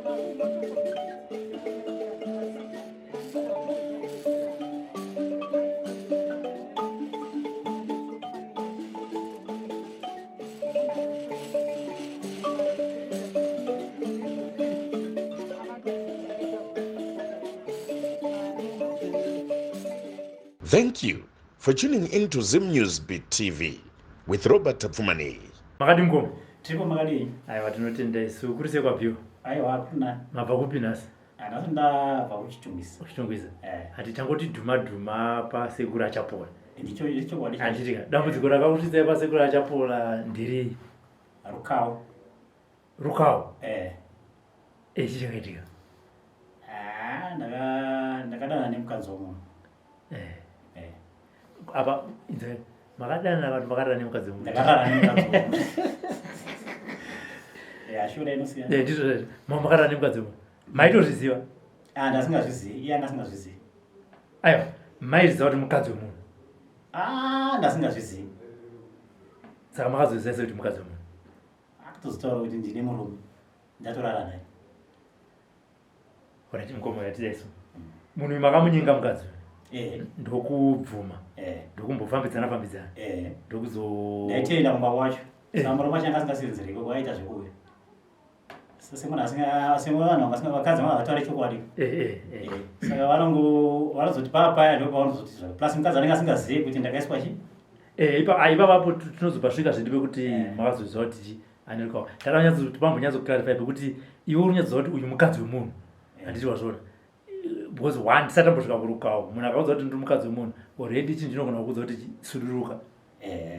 Thank you for tuning in to Zim News Beat TV with Robert Tapfumani. Makadi mkomo. Tipo makadi. Aiwa tinotenda isu kuri sekwa pyo. Aiwa kuna. Mabva kupi nasi? Anasonda vakuchitungisa. Kuchitungisa. Hati tangoti dhuma pa sekuru achapora. Ndicho wadi. Anditika. Dambudziko rakakutisai pa sekuru achapora ndiri Rukawo. Chichakaitika. Ndakadana nemukadzi womunhu. Apa inzai makadana vanhu makadana nemukadzi womunhu. Ndakadana nemukadzi womunhu. Ashura inosiya. Ndizvo makadana nemukadzi womunhu. Maitozviziva? Ndasingazvizivi. Iye ndasingazvizivi. Aiwa, maiziva kuti mukadzi womunhu. Ndasingazvizivi. Saka makazoziva sei kuti mukadzi womunhu? Akutozotaura kuti ndine murume. Ndatorara naye. Orati mkomo yatida isu. Munhu makamunyinga mukadzi. Ndokubvuma. Ndokumbofambidzana. Ndokuzo ndaitenda kumba kwacho. Saka murume wacho asingasinziriki kwaita zvekuuya. Semunhu vakadzi vataure chokwadi. Saka vanozoti papaya ndipo pavanozoti zvavo. Plus mukadzi anenge asingazivi kuti ndakaiswa chii. Ipapo tinozopasvika zvindi pekuti makazoziva kuti anerikawo. Takanyatsokuti pambonyatsokuclarify pekuti iwe unyatsoziva kuti uyu mukadzi wemunhu. Handiti wazvona. Because one tisati tambosvika kurukawo. Munhu akaudza kuti ndiri mukadzi wemunhu. Already chinhu chinogona kuudza kuti suduruka.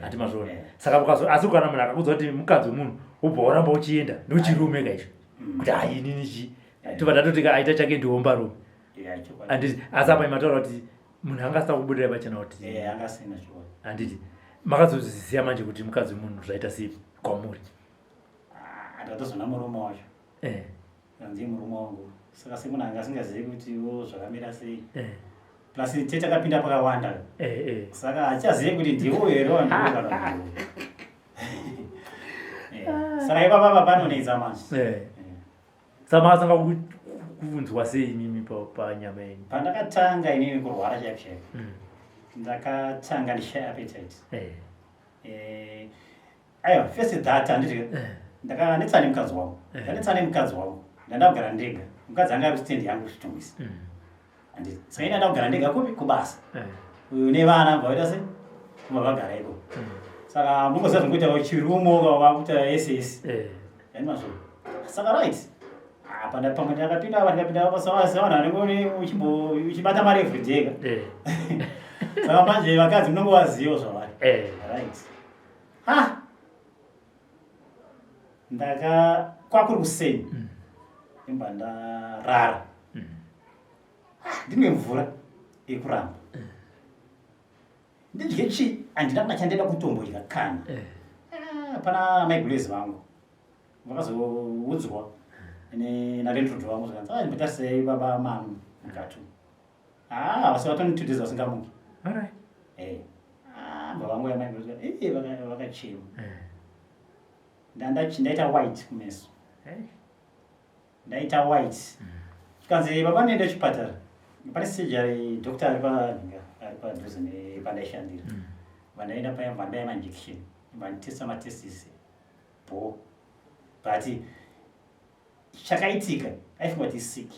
Hati mazvona. Saka asi kana munhu akaudza kuti mukadzi wemunhu wobva waramba uchienda ndochirume kaicho. Kuti inini chi. Tobva tatoti aita chake ndiomba rume. Handiti asi apa imataura kuti munhu angasita kubudirira pachena kuti angasina chikoni. Handiti makazoziziva manje kuti mukadzi wemunhu zvaita sei kwamuri. Ndatozona murume wacho. Ndiye murume wangu. Saka semunhu anga asingazivi kuti zvakamira sei. Plus tete akapinda pakawanda. Saka achazivi kuti ndiwe here wandikana. Saka ipapa panonetsa manje. Saka makasanga kunzwa sei imimi panyama yenyu? Pandakatanga inini kurwara chaiko. Ndakatanga ndishaya appetite. Aiwa, first that handiti ndakanetsana nemukadzi wangu. Ndanetsana nemukadzi wangu. Ndandagara ndega. Mukadzi anga ari stendi yangu kuchitungisa. Handiti. Saka ina ndagara ndega kupi kubasa. Nevana vaita sei? Vagara iko. Saka mungoziva zvingoita chirumo vakuita SS. Mazvo. Saka right. Pamwe ndakapinda pasavanhu uchibata mari everyday. Saka manje vakadzi munongovaziva zvavari. Right. Kwakuri kuseni. Imba ndarara. Ndimwe mvura yekuramba. Ndidye chi handina kuna chandaenda kutombodya kana. Pana maigulezi vangu. Vakazoudzwa narendoto vangu zvakanzi ndimboita sei baba mamu mukatu. Vasi vatonitudhiza vasingamuki. Baba vangu yamaigulezi vakachema. Ndaita white kumeso. Ndaita white. Chikanzi baba nenda chipatara. Pane surgery doctor ari padhuze nepandaishandira. Vandaenda paya vandaima injection. Vanitesta matesisi. But chakaitika aifunga kuti sick.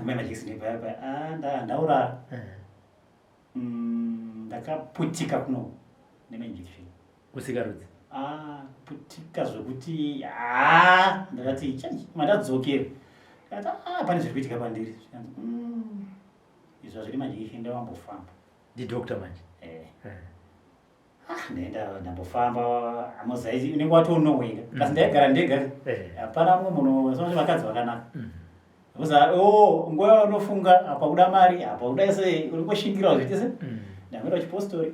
Majekiseni paya ndaurara. Ndakaputika kuno nemainjection. Kusikarudzi? Putika zvokuti ndakati chanji mandadzokera. Pane zviri kuitika pandiri. Izvo zviri majekiseni ndavambofamba. Ndidokta manje? Ndaenda ndambofamba amozaizi unenge watonoweka. Kasi ndaigara ndega. Hapana mumwe munhu sezvo vakadzi vakanaka. Nguva yaanofunga apa uda mari apa uda sei uri kushingira zviite sei. Ndamira kuchipostori.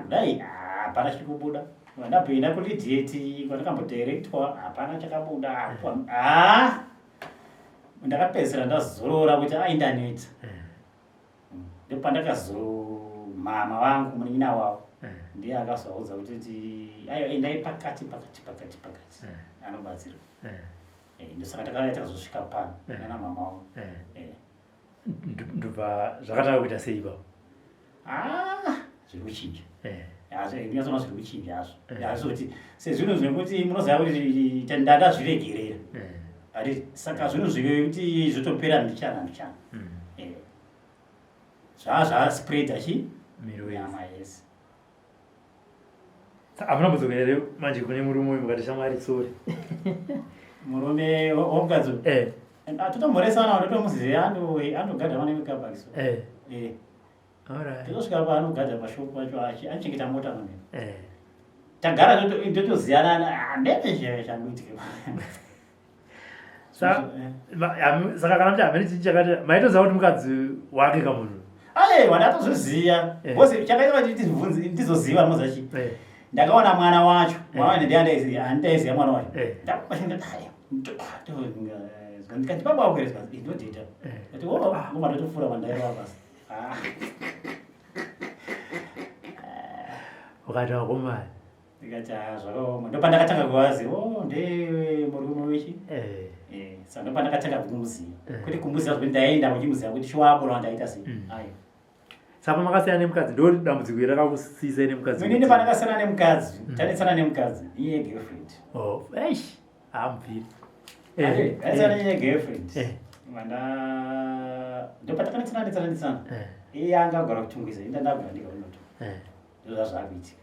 Kudai hapana chiri kubuda. Ndabvenda kuti dieti kwandakambodirectwa hapana chakabuda. Ndakapedzisira ndazorora kuti indaneta. Ndipo pandakazomama vangu munin'ina wavo ndiye akazoudza kuti aiwa endai pakati anobatsira ndosaka takazosvika pano nana mama wangu ndobva zvakataka kuita sei ipapo zviri kuchinja ndinyatsona zviri kuchinja hazvo hazvo kuti sezvinhu zvekuti munoziva kuti ndakazviregerera ati saka zvinhu zvekuti zvotopera mbichana zvazvaspread nyama yese hamuna mudzoka here manje kune murume uyu mukati shamwari sori murume womukadzi totomhoresana totomuziva anogadha vana vekabakiso totosvika pa anogadha pashopu pacho anochengeta mota nomene tagara totoziyana ndepezve changoitika saka kana kuti hamene chii chakati maitoziva kuti mukadzi wake kamunhu wanatozoziva bose chakaita kuti ndizoziva mozachi ndakaona mwana wacho handaiziva mwana wacho ndikati baba wakweresa ndodhita ati ngomatotofura mandairova basi ukati wakomani ndikati zvakaoma ndopandakatanga kuvaziva ndemurume wechi saka ndopandakatanga kumuziva kuti kumuziva zvekuti ndaenda muchimuziva kuti chiwaborwa ndaita sei saka makasiyana nemukadzi ndo dambudziko rakakusisa nemukadzi inini pandakasiyana nemukadzi tanetsana nemukadzi iye girlfriend amubviri aitsana iye girlfriend ndopatakanetsana iye anga agara kutungisa inda ndagara ndika unoto ndozvazvakuitika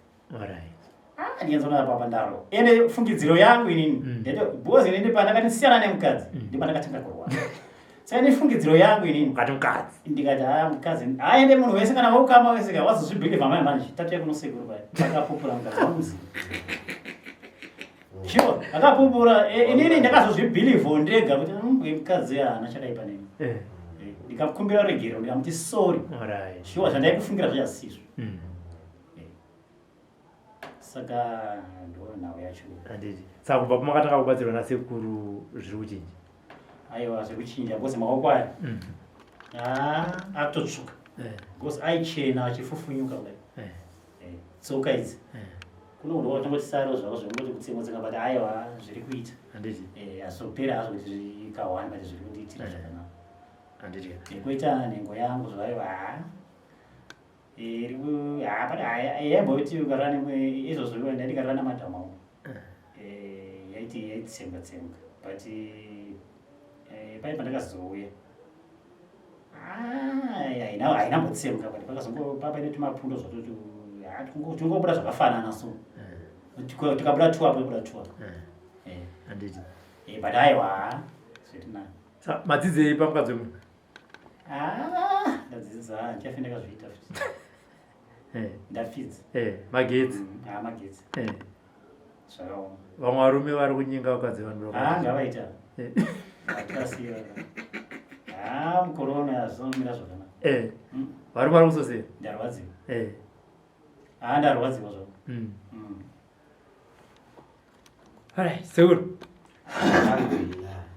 ndienzona papa ndaro ende fungidziro yangu inini bhozi inini pandakatisiyana nemukadzi ndipandakatanga kurwara saka nefungidziro yangu inini ukati mukadzi ndikati mukadzi aende munhu wese kana waukama wese wazozvibhilivha mai manje tatuya kunosekuru pai akapupura mukadzi wamuziva sure akapupura inini ndakazozvibhilivho ndega kuti mukadzi haana chakaipa neni ndikakumbira regero ndikamuti sorry sure zvandaikufungira zvachasizvo saka ndonhau yacho saka kubva pamakatanga kubatsirwa nasekuru zviri kuchinja aiwa zvekuchinja bose maoko aya akutotsvuka bcause aichena achifufunyuka kudai tsoka idzi kunoda watongoti saro zvavo zvongoti kutsemotsenga but aiwa zviri kuita azopera hazvo kuti zvikawani but zviri kundiitira zvakanaka nekuita nhengo yangu zvaiva yaimboti ukarana izvozvo ndandikarana namadhamawo yaititsemba-tsemba but pai pandakazouya hainambotsemka but pakazongopapa netumapundo zvatuti tingobuda zvakafanana so tikabuda tuwa tobuda tuwa but aiwa zvirinani madzidzei pamukadzi wemunhu ndadzidza ndichafe ndakazviita futi ndafidza magetsi magetsi zvakaoma vamwe varume vari kunyinga vakadzi vanhu ngavaita atikasiyana mukorona azvinomira zvakanaka varume vari kusosera ndarwadziwa ndarwadziwa zvavo alright sekuru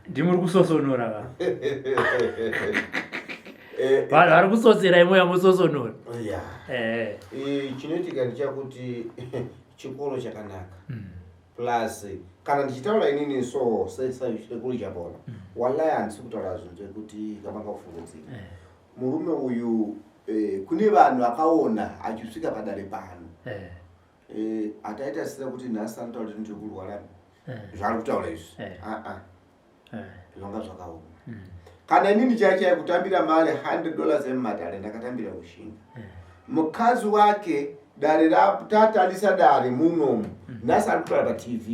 ndimuri kusosonora vanhu vari kusosera imoya musosonora chinoitika ndechakuti chikoro chakanaka plus kana ndichitaura inini so sekuru chapona wallahi handisi kutaura zvinhu zvekuti kamanga kufungudzira murume uyu kune vanhu akaona achisvika padare pano ataita sira kuti nhasi anotaura kuti ndiri kurwara zvaari kutaura izvi zvanga zvakaoma kana inini chaichai kutambira mari $100 emumadhare ndakatambira kushinga mukadzi wake dare tatarisa dare munomu nhasi ari kutaura patv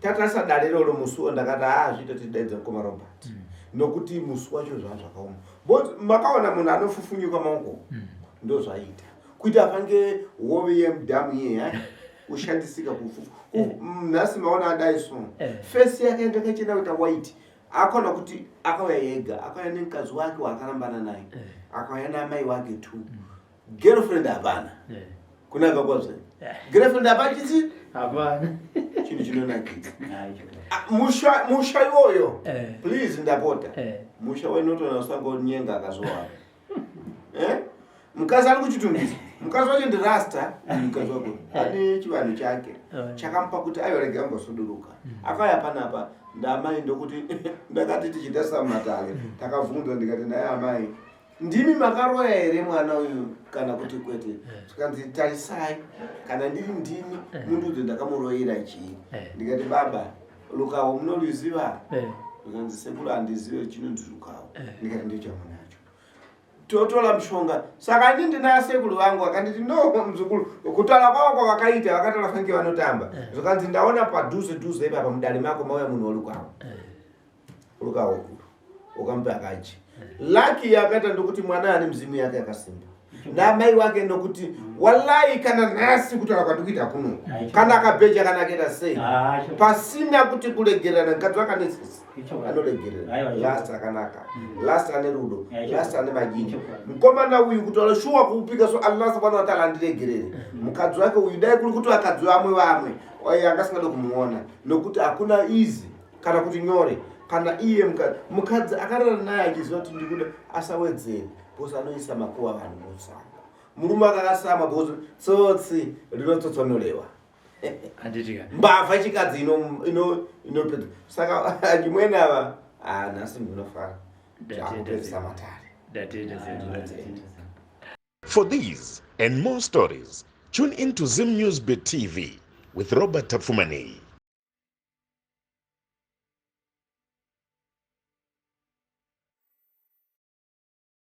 tatarisa dare iroro musuwo ndakati zviita tidaidza mukoma Robert nokuti musi wacho zvaa zvakaoma makaona munhu anofufunyuka maoko ndo zvaita kuita pange hove yemudhamu iye ushandisika nhasi maona adai so fesi yake ndakachena kuita white akona kuti akauya yega akauya nemukadzi wake waakarambana naye akauya namai wake tu girlfriend hapana kunaka kwazvo girlfriend hapachisi hapana chinhu chinonakidza musha iwoyo please ndapota musha wainotona usanga nyenga akazowa mukadzi ari kuchitungisa Mkazi wacho ndi rasta, mkazi wako. Ane chivanu chake. Chakampa kuti ayorege ambosuduruka. Akaya panapa ndamai ndokuti ndakati tichitesa matale. Takavunzwa ndikati naye amai. Ndimi makaroya ere mwana uyu kana kuti kwete. Tukanzi tarisai kana ndiri ndimi mundu ndakamuroira chii. Ndikati baba lukawo munoliziva. Tukanzi sekulu andizive chino ndirukawo. Ndikati ndicho mwana. Totola mshonga. Saka ndina sekulu wangu akanditi no mzukulu kutala kwako wakaita wakatala fanke vanotamba. Zokanzi ndaona padhuze hapa mudali mako mauya munhu olukawo. Olukawo. Ukampa akaji. Laki yakata ndokuti mwana ane mzimu yake akasimba. Na mai wake ndokuti wallahi kana nasi kutala kwatukita kuno. Kana kabeja kana keda sei. Pasina kuti kulegerana nkati wakanesisi. Anolegerera. Last akanaka. Last ane rudo. Last ane majinji. Mkomana uyu kutola shuwa kuupika so Allah subhanahu wa ta'ala andilegerere. Mukadzi wake uyu dai kuli kuti akadzi wamwe. Oya akasingado kumuona. Nokuti hakuna easy kana kuti nyore. Kana iye mukadzi akarara naye achiziva kuti ndikuda asawedzere. Bosa anoisa makuwa vanhu musanga. Murume akasama bosa tsotsi rinotsotonolewa. Anditika. Mbavha chikadzi inopedza. Saka achimwena ava nasi munofara. Akupedzisa matare. For these and more stories, tune in to Zim News Bit TV with Robert Tapfumani.